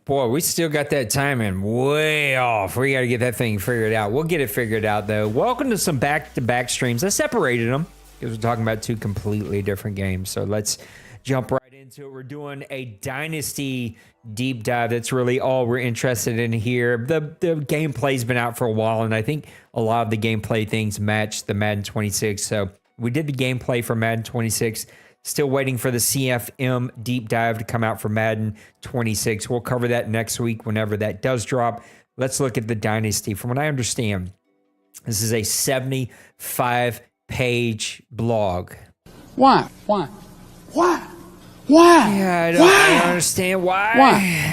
Boy, we still got that timing way off. We got to get that thing figured out. We'll get it figured out, though. Welcome to some back-to-back streams. I separated them because we're talking about two completely different games. So let's jump right into it. We're doing a Dynasty deep dive. That's really all we're interested in here. The gameplay's been out for a while, and I think a lot of the gameplay things match the Madden 26. So we did the gameplay for Madden 26. Still waiting for the CFM deep dive to come out for Madden 26. We'll cover that next week whenever that does drop. Let's look at the Dynasty. From what I understand, this is a 75-page blog. Why? Yeah, I don't understand why.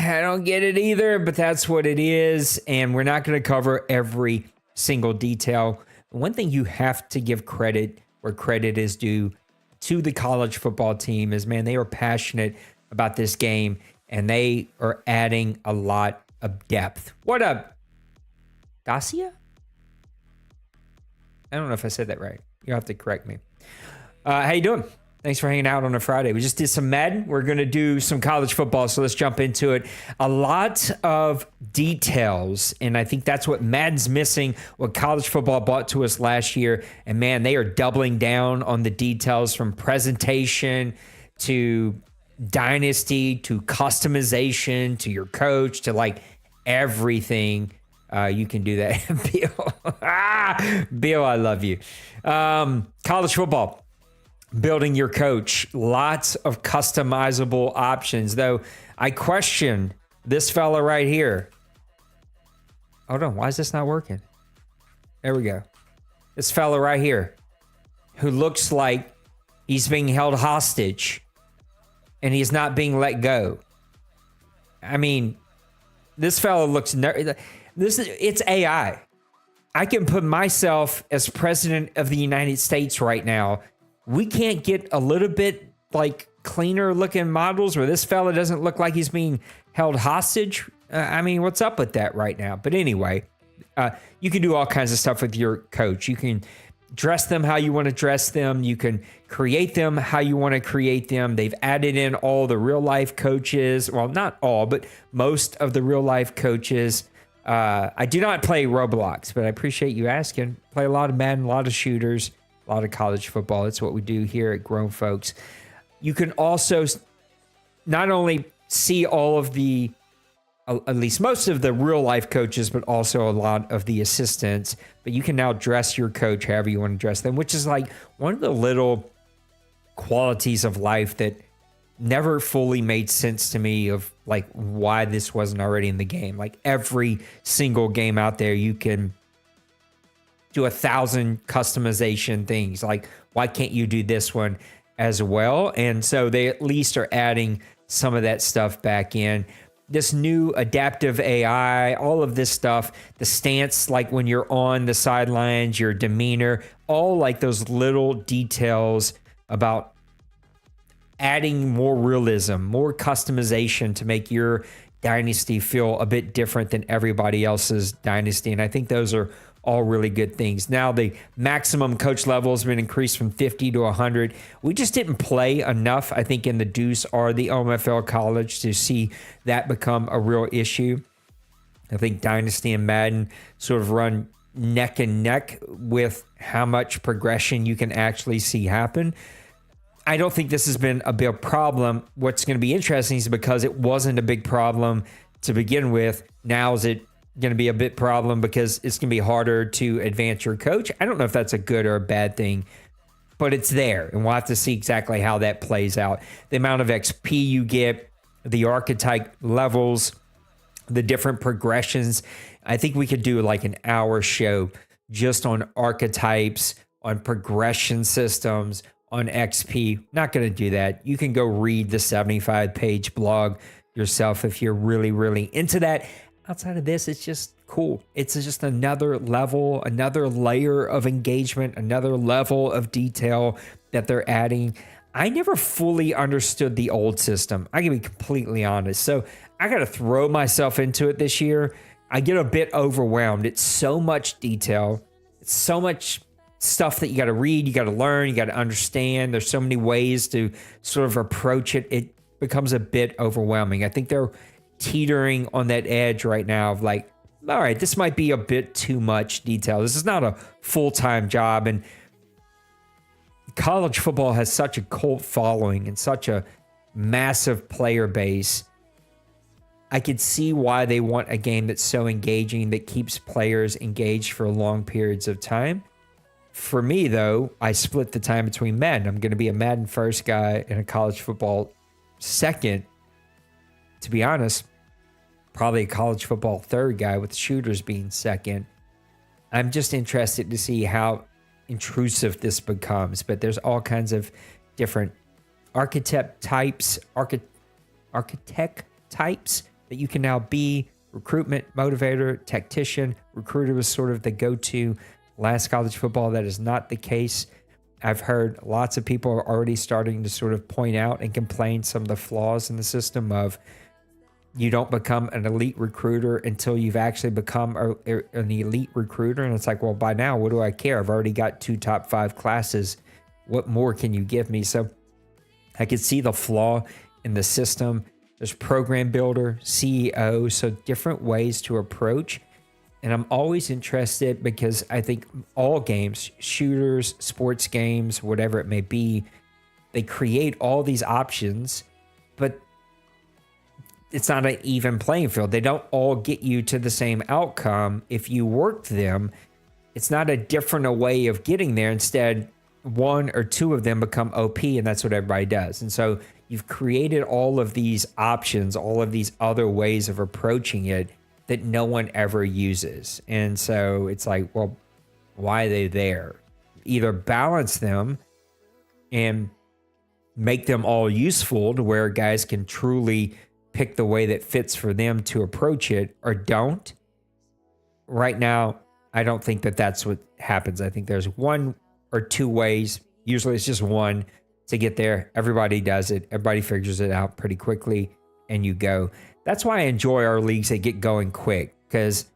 I don't get it either, but that's what it is. And we're not going to cover every single detail. One thing you have to give credit where credit is due to the college football team is, man, they are passionate about this game and they are adding a lot of depth. What up, Dacia? I don't know if I said that right. You'll have to correct me. How you doing? Thanks for hanging out on a Friday. We just did some Madden. We're going to do some college football, so let's jump into it. A lot of details, and I think that's what Madden's missing, what college football brought to us last year. And, man, they are doubling down on the details from presentation to Dynasty to customization to your coach to, like, everything. You can do that, Bill. Bill, I love you. College football. Building your coach, lots of customizable options, though I question this fella right here. Hold on, why is this not working? There we go. This fella right here who looks like he's being held hostage and he's not being let go. I mean, this fella looks... It's AI. I can put myself as president of the United States right now. We can't get a little bit like cleaner looking models where this fella doesn't look like he's being held hostage. I mean, what's up with that right now? But anyway, you can do all kinds of stuff with your coach. You can dress them how you want to dress them. You can create them how you want to create them. They've added in all the real life coaches. Well, not all, but most of the real life coaches. I do not play Roblox, but I appreciate you asking. Play a lot of Madden, a lot of shooters. A lot of college football. That's what we do here at GrownFolks. you can also not only see all of the, at least most of the real life coaches, but also a lot of the assistants. But you can now dress your coach however you want to dress them, which is like one of the little qualities of life that never fully made sense to me of like why this wasn't already in the game. Like every single game out there, you can do 1,000 customization things. Like, why can't you do this one as well? And so they at least are adding some of that stuff back in. This new adaptive AI, all of this stuff, the stance, like when you're on the sidelines, your demeanor, all like those little details about adding more realism, more customization to make your dynasty feel a bit different than everybody else's dynasty. And I think those are all really good things. Now, the maximum coach level has been increased from 50 to 100. We just didn't play enough, I think, in the Deuce or the OMFL College to see that become a real issue. I think Dynasty and Madden sort of run neck and neck with how much progression you can actually see happen. I don't think this has been a big problem. What's going to be interesting is because it wasn't a big problem to begin with, now is it going to be a bit problem because it's going to be harder to advance your coach? I don't know if that's a good or a bad thing, but it's there, and we'll have to see exactly how that plays out. The amount of XP you get, the archetype levels, the different progressions. I think we could do like an hour show just on archetypes, on progression systems, on XP. Not going to do that. You can go read the 75-page blog yourself if you're really, really into that. Outside of this, it's just cool. It's just another level, another layer of engagement, another level of detail that they're adding. I never fully understood the old system. I can be completely honest. So I got to throw myself into it this year. I get a bit overwhelmed. It's so much detail. It's so much stuff that you got to read, you got to learn, you got to understand. There's so many ways to sort of approach it. It becomes a bit overwhelming. I think they're teetering on that edge right now of like, all right, this might be a bit too much detail. This is not a full-time job. And college football has such a cult following and such a massive player base. I could see why they want a game that's so engaging, that keeps players engaged for long periods of time. For me, though, I split the time between Madden. I'm going to be a Madden first guy and a college football second. To be honest, probably a college football third guy, with shooters being second. I'm just interested to see how intrusive this becomes. But there's all kinds of different architect types that you can now be. Recruitment, motivator, tactician. Recruiter was sort of the go-to last college football. That is not the case. I've heard lots of people are already starting to sort of point out and complain some of the flaws in the system of you don't become an elite recruiter until you've actually become an elite recruiter. And it's like, well, by now, what do I care? I've already got 2 top 5 classes. What more can you give me? So I could see the flaw in the system. There's program builder, CEO, so different ways to approach. And I'm always interested because I think all games, shooters, sports games, whatever it may be, they create all these options, but it's not an even playing field. They don't all get you to the same outcome. If you work them, it's not a different way of getting there. Instead, 1 or 2 of them become OP, and that's what everybody does. And so you've created all of these options, all of these other ways of approaching it that no one ever uses. And so it's like, well, why are they there? Either balance them and make them all useful to where guys can truly pick the way that fits for them to approach it, or don't. Right now, I don't think that that's what happens. I think there's 1 or 2 ways. Usually it's just one to get there. Everybody does it. Everybody figures it out pretty quickly, and you go. That's why I enjoy our leagues that get going quick, because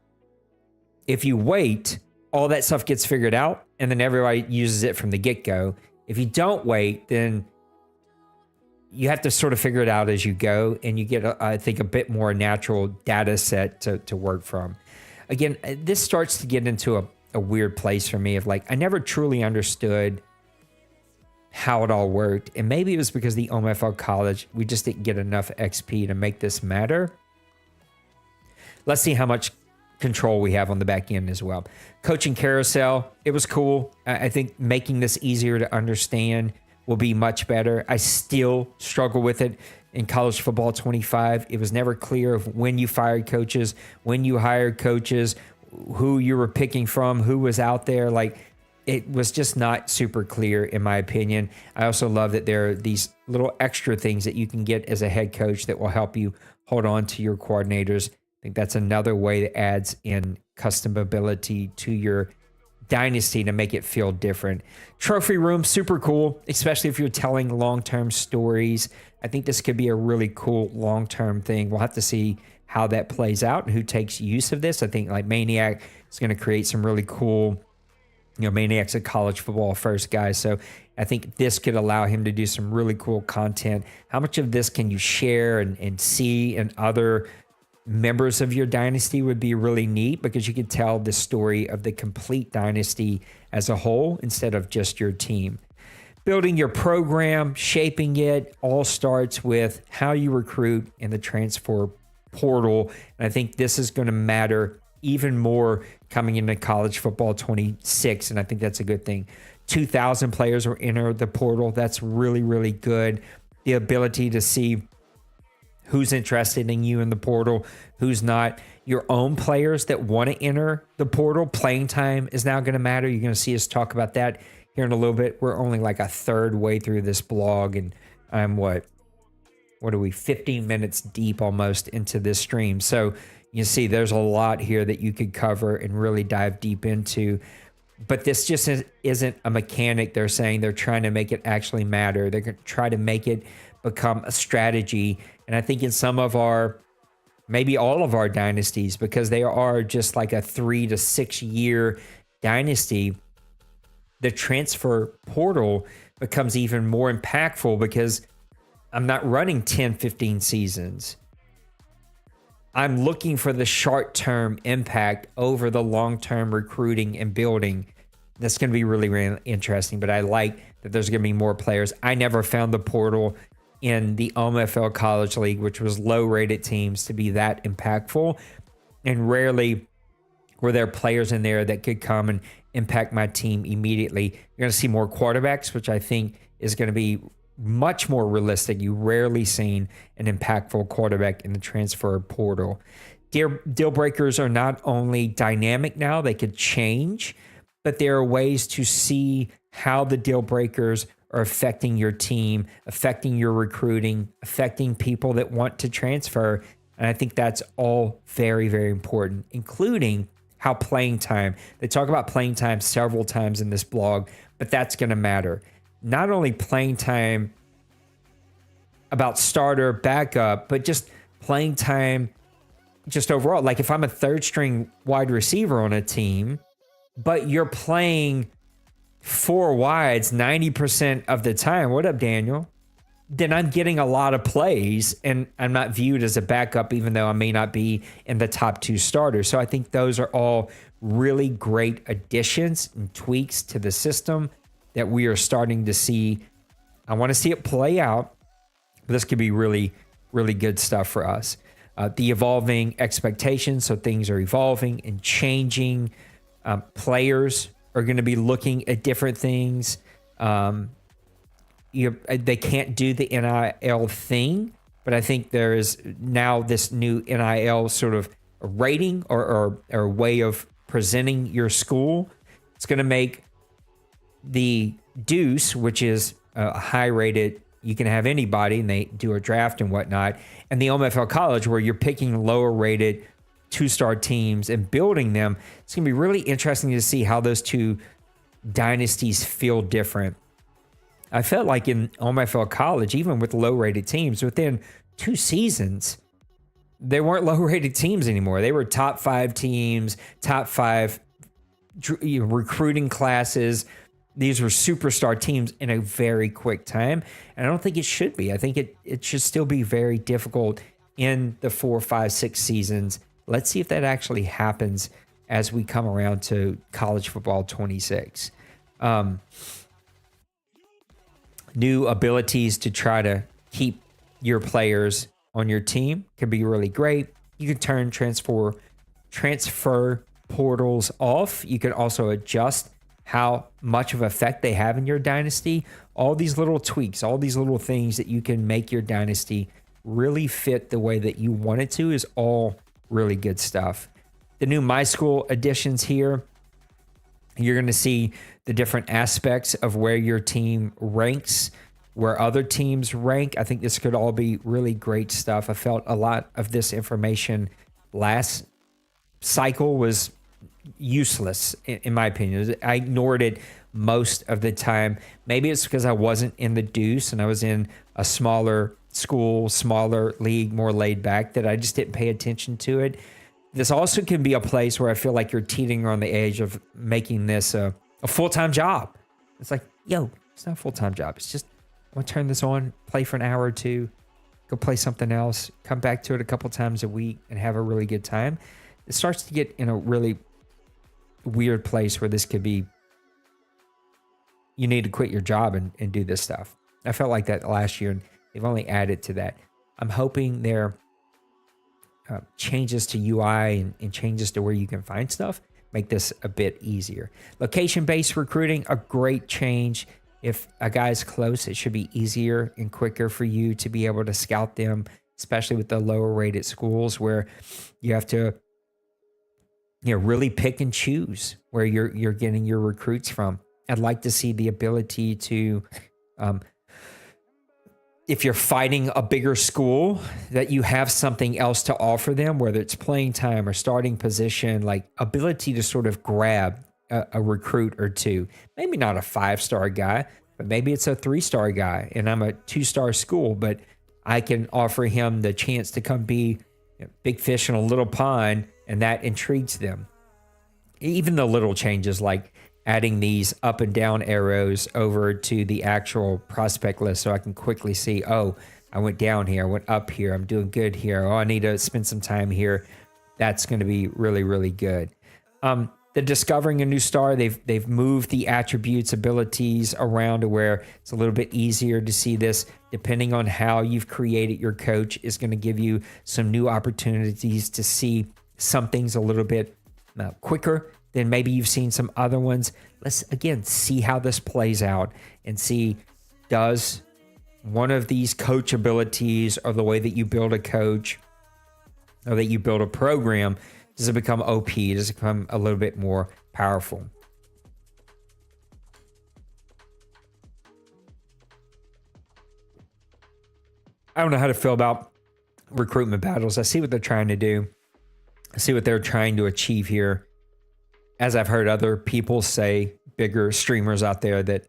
if you wait, all that stuff gets figured out, and then everybody uses it from the get-go. If you don't wait, then you have to sort of figure it out as you go, and you get, I think, a bit more natural data set to work from. Again, this starts to get into a weird place for me of like, I never truly understood how it all worked. And maybe it was because the OMFL College, we just didn't get enough XP to make this matter. Let's see how much control we have on the back end as well. Coaching carousel, it was cool. I think making this easier to understand will be much better. I still struggle with it in College Football 25. It was never clear of when you fired coaches, when you hired coaches, who you were picking from, who was out there. Like, it was just not super clear, in my opinion. I also love that there are these little extra things that you can get as a head coach that will help you hold on to your coordinators. I think that's another way that adds in customability to your dynasty to make it feel different. Trophy room, super cool, especially if you're telling long-term stories. I think this could be a really cool long-term thing. We'll have to see how that plays out and who takes use of this. I think like Maniac is going to create some really cool, Maniac's a college football first guy. So I think this could allow him to do some really cool content. How much of this can you share and see in other members of your dynasty would be really neat, because you could tell the story of the complete dynasty as a whole instead of just your team. Building your program, shaping it, all starts with how you recruit in the transfer portal. And I think this is going to matter even more coming into College Football 26. And I think that's a good thing. 2,000 players will enter the portal. That's really, really good. The ability to see who's interested in you in the portal, who's not. Your own players that want to enter the portal, playing time is now going to matter. You're going to see us talk about that here in a little bit. We're only like a third way through this blog, and I'm what are we, 15 minutes deep almost into this stream. So you see there's a lot here that you could cover and really dive deep into. But this just isn't a mechanic. They're saying they're trying to make it actually matter. They're going to try to make it become a strategy. And I think in some of our, maybe all of our dynasties, because they are just like a 3 to 6 year dynasty, the transfer portal becomes even more impactful because I'm not running 10, 15 seasons. I'm looking for the short-term impact over the long-term recruiting and building. That's going to be really, really interesting, but I like that there's going to be more players. I never found the portal in the OMFL College League, which was low-rated teams, to be that impactful. And rarely were there players in there that could come and impact my team immediately. You're going to see more quarterbacks, which I think is going to be much more realistic. You rarely seen an impactful quarterback in the transfer portal. Deal breakers are not only dynamic now, they could change, but there are ways to see how the deal breakers are affecting your team, affecting your recruiting, affecting people that want to transfer. And I think that's all very, very important, including how playing time. They talk about playing time several times in this blog, but that's going to matter. Not only playing time about starter, backup, but just playing time just overall. Like if I'm a third string wide receiver on a team, but you're playing 4 wides 90% of the time, what up, Daniel? Then I'm getting a lot of plays and I'm not viewed as a backup, even though I may not be in the top 2 starters. So I think those are all really great additions and tweaks to the system that we are starting to see. I want to see it play out, but this could be really, really good stuff for us. The evolving expectations, so things are evolving and changing. Players are going to be looking at different things. They can't do the NIL thing, but I think there is now this new NIL sort of rating or way of presenting your school. It's going to make the Deuce, which is a high-rated, you can have anybody, and they do a draft and whatnot, and the OMFL College, where you're picking lower-rated 2-star teams and building them. It's going to be really interesting to see how those two dynasties feel different. I felt like in OMFL College, even with low-rated teams, within 2 seasons, they weren't low-rated teams anymore. They were top 5 teams, top 5 recruiting classes. These were superstar teams in a very quick time. And I don't think it should be. I think it should still be very difficult in the 4, 5, 6 seasons. Let's see if that actually happens as we come around to College Football 26. new abilities to try to keep your players on your team can be really great. You can turn transfer portals off. You can also adjust how much of effect they have in your dynasty. All these little tweaks, all these little things that you can make your dynasty really fit the way that you want it to is all really good stuff. The new My School additions here, you're going to see the different aspects of where your team ranks, where other teams rank. I think this could all be really great stuff. I felt a lot of this information last cycle was useless, in my opinion. I ignored it most of the time. Maybe it's because I wasn't in the deuce and I was in a smaller school, smaller league, more laid back, that I just didn't pay attention to it. This also can be a place where I feel like you're teetering on the edge of making this a full-time job. It's like, yo, it's not a full-time job. It's just, I want to turn this on, play for an hour or two, go play something else, come back to it a couple times a week and have a really good time. It starts to get in a really weird place where this could be, you need to quit your job and do this stuff. I felt like that last year, and they've only added to that. I'm hoping there changes to UI and changes to where you can find stuff make this a bit easier. Location-based recruiting, a great change. If a guy's close, it should be easier and quicker for you to be able to scout them, especially with the lower rated schools where you have to really pick and choose where you're getting your recruits from. I'd like to see the ability to, if you're fighting a bigger school, that you have something else to offer them, whether it's playing time or starting position, like ability to sort of grab a recruit or two. Maybe not a 5-star guy, but maybe it's a 3-star guy and I'm a 2-star school, but I can offer him the chance to come be big fish in a little pond, and that intrigues them. Even the little changes like adding these up and down arrows over to the actual prospect list so I can quickly see, oh, I went down here, I went up here, I'm doing good here, oh, I need to spend some time here. That's going to be really, really good. The discovering a new star, they've moved the attributes, abilities around to where it's a little bit easier to see this. Depending on how you've created your coach is going to give you some new opportunities to see some things a little bit quicker than maybe you've seen some other ones. Let's, again, see how this plays out and see, does one of these coach abilities or the way that you build a coach or that you build a program, does it become OP? Does it become a little bit more powerful? I don't know how to feel about recruitment battles. I see what they're trying to do. I see what they're trying to achieve here. As I've heard other people say, bigger streamers out there, that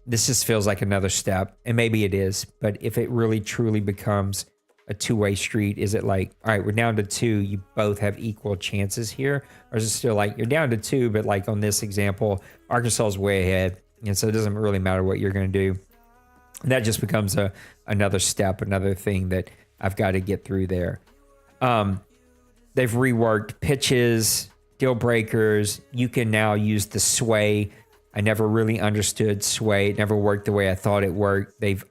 this just feels like another step. And maybe it is. But if it really truly becomes a two-way street, is it like, all right, we're down to 2, you both have equal chances here? Or is it still like, you're down to 2, but like on this example, Arkansas is way ahead. And so it doesn't really matter what you're going to do. And that just becomes another step, another thing that I've got to get through there. They've reworked pitches, deal breakers. You can now use the sway. I never really understood sway. It never worked the way I thought it worked. They've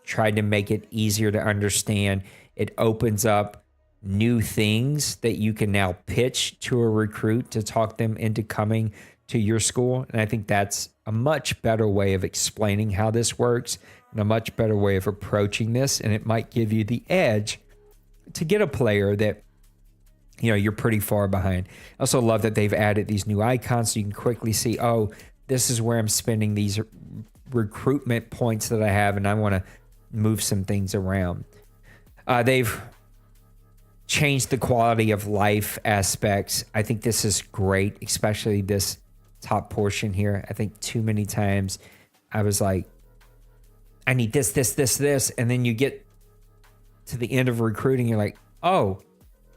tried to make it easier to understand. It opens up new things that you can now pitch to a recruit to talk them into coming to your school. And I think that's a much better way of explaining how this works and a much better way of approaching this. And it might give you the edge to get a player that you're pretty far behind. I also love that they've added these new icons so you can quickly see, oh, this is where I'm spending these recruitment points that I have, and I want to move some things around. They've changed the quality of life aspects. I think this is great, especially this top portion here. I think too many times I was like, I need this, and then you get to the end of recruiting, you're like, oh,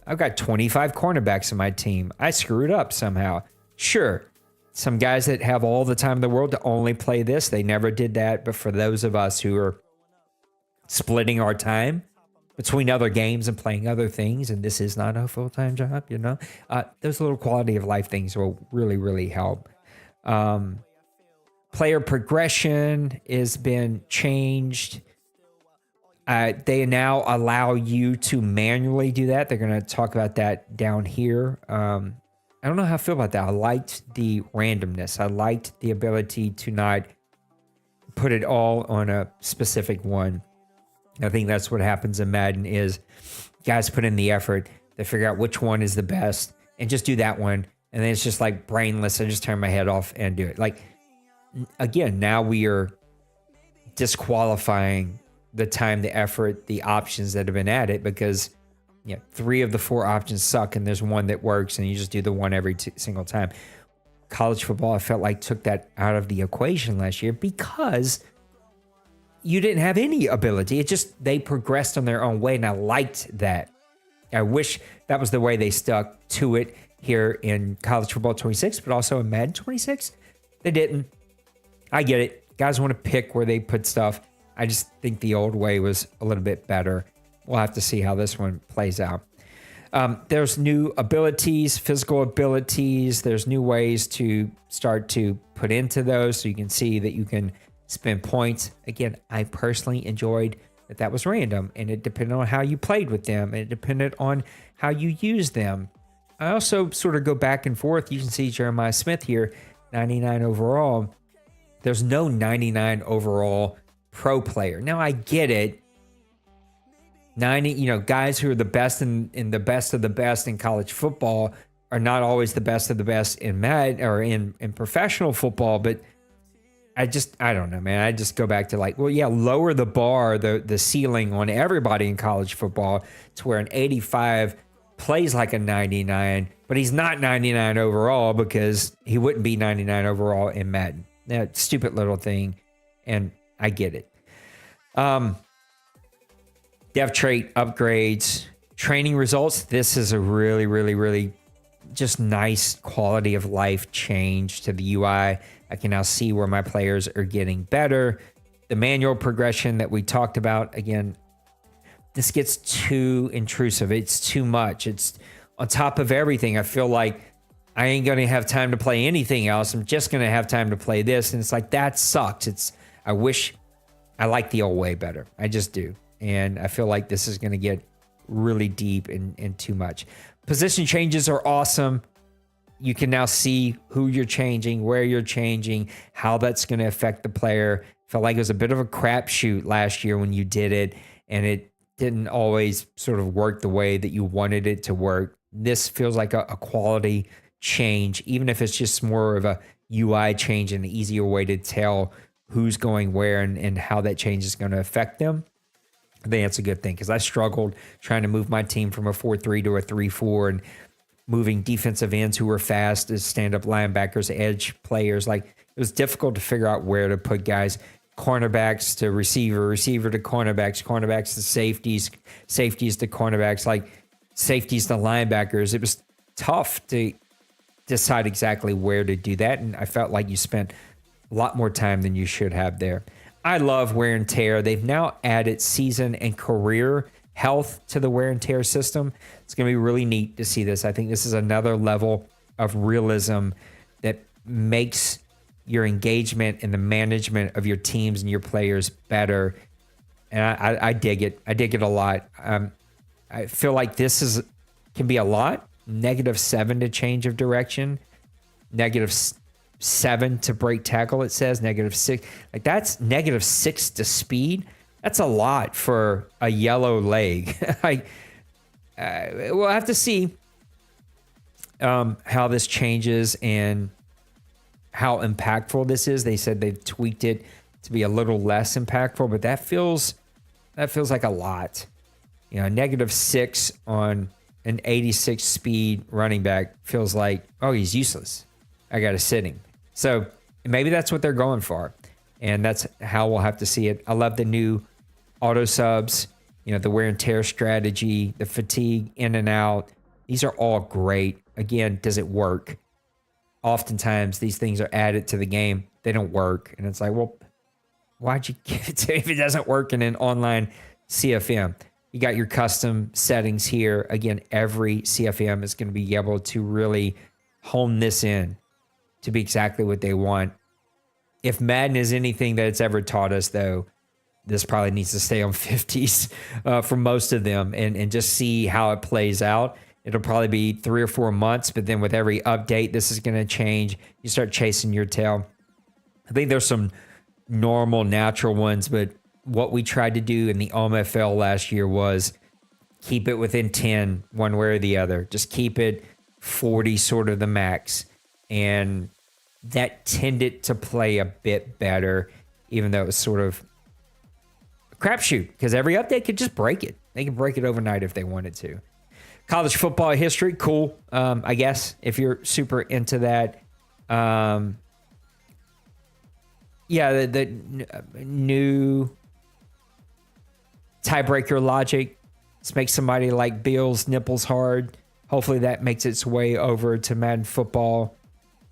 I've got 25 cornerbacks in my team. I screwed up somehow. Sure, some guys that have all the time in the world to only play this, they never did that. But for those of us who are splitting our time between other games and playing other things, and this is not a full-time job, those little quality of life things will really, really help. Player progression has been changed. They now allow you to manually do that. They're going to talk about that down here. I don't know how I feel about that. I liked the randomness. I liked the ability to not put it all on a specific one. I think that's what happens in Madden is guys put in the effort. They figure out which one is the best and just do that one. And then it's just like brainless. I just turn my head off and do it. Like, again, now we are disqualifying the time, the effort, the options that have been added because 3 of the 4 options suck and there's one that works and you just do the one every single time. College football, I felt like took that out of the equation last year because you didn't have any ability. It just, they progressed on their own way and I liked that. I wish that was the way they stuck to it here in College Football 26, but also in Madden 26. They didn't. I get it. Guys want to pick where they put stuff. I just think the old way was a little bit better. We'll have to see how this one plays out. There's new abilities, physical abilities. There's new ways to start to put into those so you can see that you can spend points. Again, I personally enjoyed that was random and it depended on how you played with them. And it depended on how you used them. I also sort of go back and forth. You can see Jeremiah Smith here, 99 overall. There's no 99 overall pro player. Now I get it. 90, guys who are the best in the best of the best in college football are not always the best of the best in in professional football. But I don't know, man. I just go back to lower the bar, the ceiling on everybody in college football to where an 85 plays like a 99, but he's not 99 overall because he wouldn't be 99 overall in Madden. That stupid little thing, and I get it. Dev trait upgrades, training results. This is a really, really, really just nice quality of life change to the UI. I can now see where my players are getting better. The manual progression that we talked about, again, this gets too intrusive. It's too much. It's on top of everything. I feel like I ain't going to have time to play anything else. I'm just going to have time to play this. And it's like, that sucks. I wish I liked the old way better. I just do. And I feel like this is going to get really deep and too much. Position changes are awesome. You can now see who you're changing, where you're changing, how that's going to affect the player. Felt like it was a bit of a crapshoot last year when you did it, and it didn't always sort of work the way that you wanted it to work. This feels like a quality change, even if it's just more of a UI change and an easier way to tell who's going where and how that change is going to affect them. I think that's a good thing because I struggled trying to move my team from a 4-3 to a 3-4 and moving defensive ends who were fast as stand-up linebackers, edge players. Like, it was difficult to figure out where to put guys. Cornerbacks to receiver to cornerbacks to safeties, safeties to cornerbacks, like safeties to linebackers. It was tough to decide exactly where to do that, and I felt like you spent a lot more time than you should have there. I love wear and tear. They've now added season and career health to the wear and tear system. It's going to be really neat to see this. I think this is another level of realism that makes your engagement and the management of your teams and your players better. And I dig it. I dig it a lot. I feel like this can be a lot. -7 to change of direction. -7 to break tackle, it says. -6. Like, that's -6 to speed. That's a lot for a yellow leg. We'll have to see how this changes and how impactful this is. They said they've tweaked it to be a little less impactful, but that feels like a lot. -6 on an 86 speed running back feels like, oh, he's useless. I got to sit him. So maybe that's what they're going for, and that's how we'll have to see it. I love the new auto subs, the wear and tear strategy, the fatigue in and out. These are all great. Again, does it work? Oftentimes these things are added to the game. They don't work. And it's like, well, why'd you give it to me if it doesn't work in an online CFM? You got your custom settings here. Again, every CFM is going to be able to really hone this in to be exactly what they want. If Madden is anything that it's ever taught us, though, this probably needs to stay on 50s for most of them and just see how it plays out. It'll probably be 3 or 4 months, but then with every update, this is going to change. You start chasing your tail. I think there's some normal, natural ones, but what we tried to do in the OMFL last year was keep it within 10, one way or the other. Just keep it 40, sort of the max. And that tended to play a bit better, even though it was sort of a crapshoot, because every update could just break it. They could break it overnight if they wanted to. College football history, cool, I guess, if you're super into that. Yeah, the new tiebreaker logic. Let's make somebody like Bill's nipples hard. Hopefully that makes its way over to Madden football.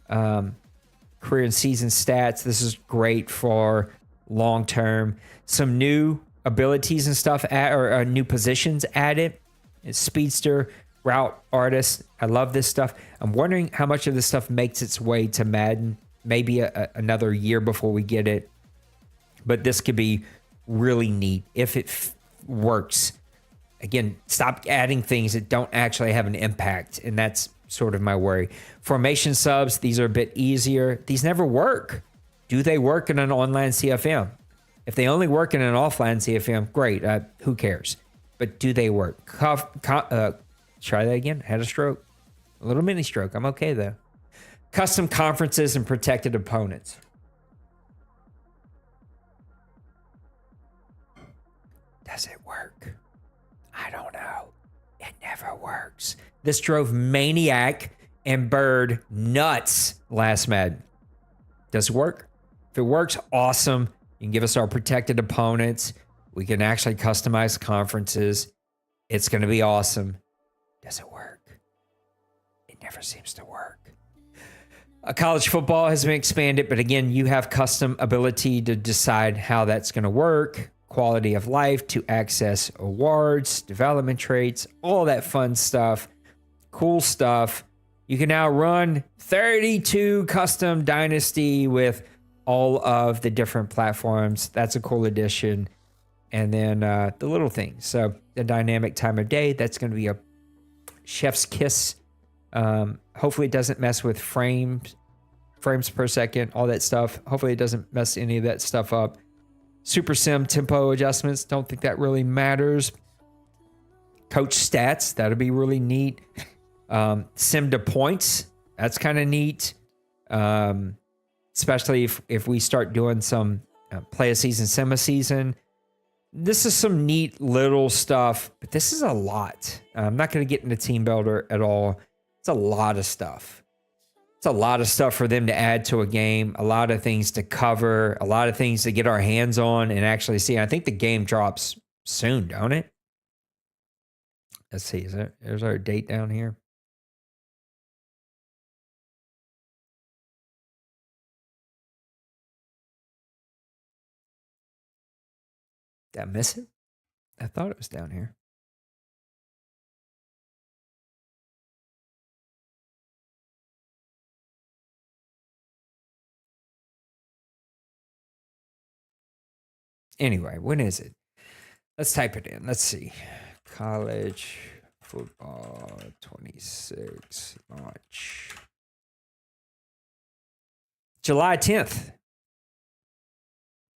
Career and season stats. This is great for long term. Some new abilities and stuff, or new positions added. It's speedster, route artist. I love this stuff. I'm wondering how much of this stuff makes its way to Madden. Maybe another year before we get it. But this could be really neat if it works. Again, stop adding things that don't actually have an impact. And that's sort of my worry. Formation subs, these are a bit easier. These never work. Do they work in an online CFM? If they only work in an offline CFM, great. Who cares? But do they work? Try that again. Had a stroke. A little mini stroke. I'm okay, though. Custom conferences and protected opponents. Does it work? I don't know. It never works. This drove Maniac and Bird nuts last Madden. Does it work? If it works, awesome. You can give us our protected opponents. We can actually customize conferences. It's going to be awesome. Does it work? It never seems to work. College football has been expanded, but again, you have custom ability to decide how that's going to work. Quality of life to access awards, development traits, all that fun stuff. Cool stuff. You can now run 32 custom Dynasty with all of the different platforms. That's a cool addition. And then the little things. So the dynamic time of day, that's going to be a chef's kiss. Hopefully it doesn't mess with frames per second, all that stuff. Hopefully it doesn't mess any of that stuff up. Super sim tempo adjustments. Don't think that really matters. Coach stats. That'll be really neat. Sim to points. That's kind of neat. Especially if we start doing some play a season, sim a season. This is some neat little stuff, but this is a lot. I'm not going to get into Team Builder at all. It's a lot of stuff. It's a lot of stuff for them to add to a game, a lot of things to cover, a lot of things to get our hands on and actually see. I think the game drops soon, don't it? Let's see. There's our date down here. Did I miss it? I thought it was down here. Anyway, when is it? Let's type it in. Let's see. College Football 26 launch. July 10th.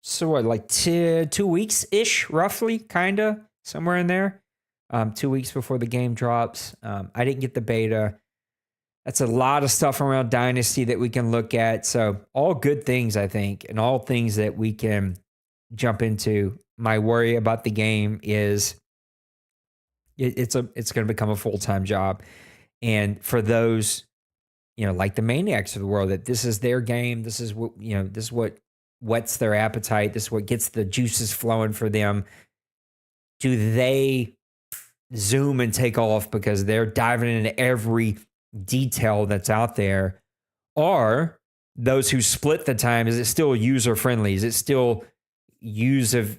So what, like 2 weeks-ish, roughly, kind of, somewhere in there. 2 weeks before the game drops. I didn't get the beta. That's a lot of stuff around Dynasty that we can look at. So all good things, I think, and all things that we can jump into. My worry about the game is it's going to become a full-time job. And for those, like the maniacs of the world, that this is their game. This is what, this is what whets their appetite. This is what gets the juices flowing for them. Do they zoom and take off because they're diving into every detail that's out there? Or those who split the time, is it still user friendly? Is it still ease of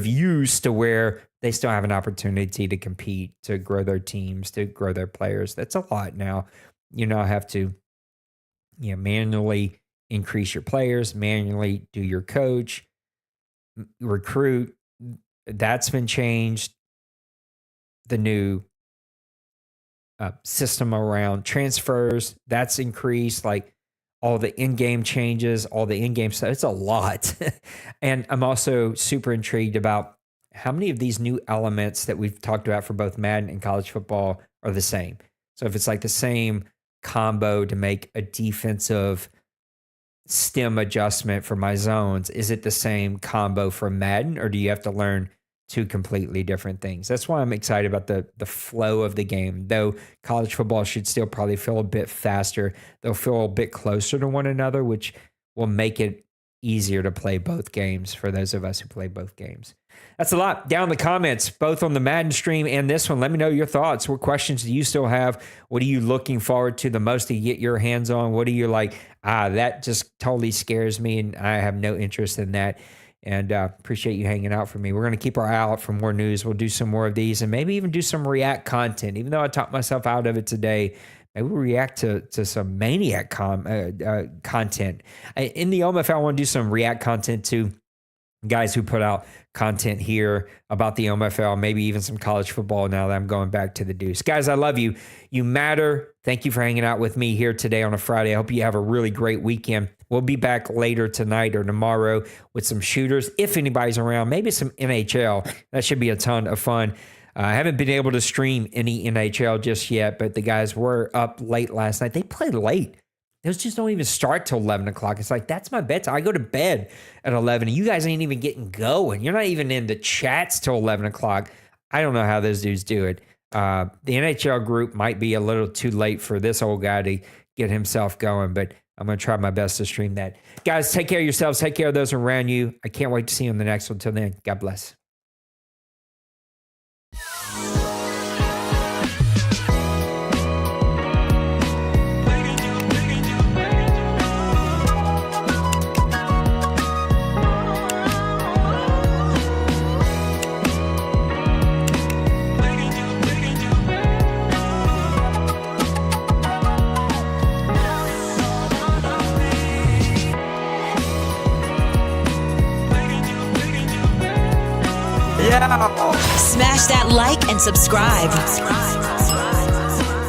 use to where they still have an opportunity to compete, to grow their teams, to grow their players? That's a lot now. You now have to manually increase your players, manually do your coach, recruit. That's been changed. The new system around transfers, that's increased. Like all the in-game changes, all the in-game stuff. It's a lot. And I'm also super intrigued about how many of these new elements that we've talked about for both Madden and college football are the same. So if it's like the same combo to make a defensive stem adjustment for my zones, is it the same combo for Madden, or do you have to learn two completely different things? That's why I'm excited about the flow of the game. Though college football should still probably feel a bit faster. They'll feel a bit closer to one another, which will make it easier to play both games for those of us who play both games. That's a lot. Down in the comments, both on the Madden stream and this one, let me know your thoughts. What questions do you still have? What are you looking forward to the most to get your hands on? What are you like, that just totally scares me and I have no interest in that? And appreciate you hanging out for me. We're going to keep our eye out for more news. We'll do some more of these and maybe even do some React content. Even though I talked myself out of it today, maybe we'll react to some Maniac content. In the OMFL, I want to do some React content too. Guys who put out content here about the OMFL, maybe even some college football now that I'm going back to the Deuce. Guys, I love you. You matter. Thank you for hanging out with me here today on a Friday. I hope you have a really great weekend. We'll be back later tonight or tomorrow with some shooters, if anybody's around, maybe some NHL. That should be a ton of fun. I haven't been able to stream any NHL just yet, but the guys were up late last night. They played late. Those just don't even start till 11 o'clock. It's like, that's my bedtime. I go to bed at 11, and you guys ain't even getting going. You're not even in the chats till 11 o'clock. I don't know how those dudes do it. The NHL group might be a little too late for this old guy to get himself going, but I'm going to try my best to stream that. Guys, take care of yourselves. Take care of those around you. I can't wait to see you on the next one. Until then, God bless. Smash that like and subscribe.